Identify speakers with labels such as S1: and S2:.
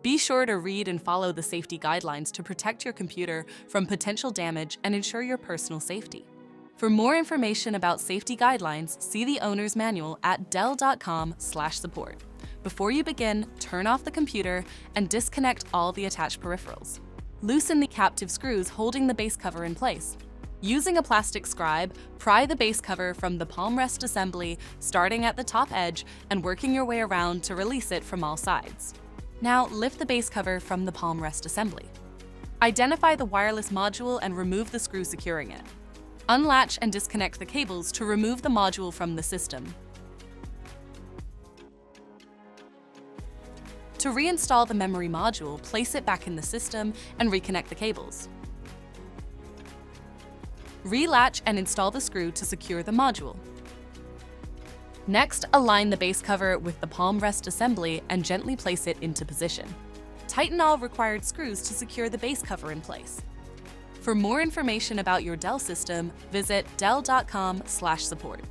S1: Be sure to read and follow the safety guidelines to protect your computer from potential damage and ensure your personal safety. For more information about safety guidelines, see the owner's manual at dell.com/support. Before you begin, turn off the computer and disconnect all the attached peripherals. Loosen the captive screws holding the base cover in place. Using a plastic scribe, pry the base cover from the palm rest assembly, starting at the top edge and working your way around to release it from all sides. Now lift the base cover from the palm rest assembly. Identify the wireless module and remove the screw securing it. Unlatch and disconnect the cables to remove the module from the system. To reinstall the memory module, place it back in the system and reconnect the cables. Relatch and install the screw to secure the module. Next, align the base cover with the palm rest assembly and gently place it into position. Tighten all required screws to secure the base cover in place. For more information about your Dell system, visit dell.com/support.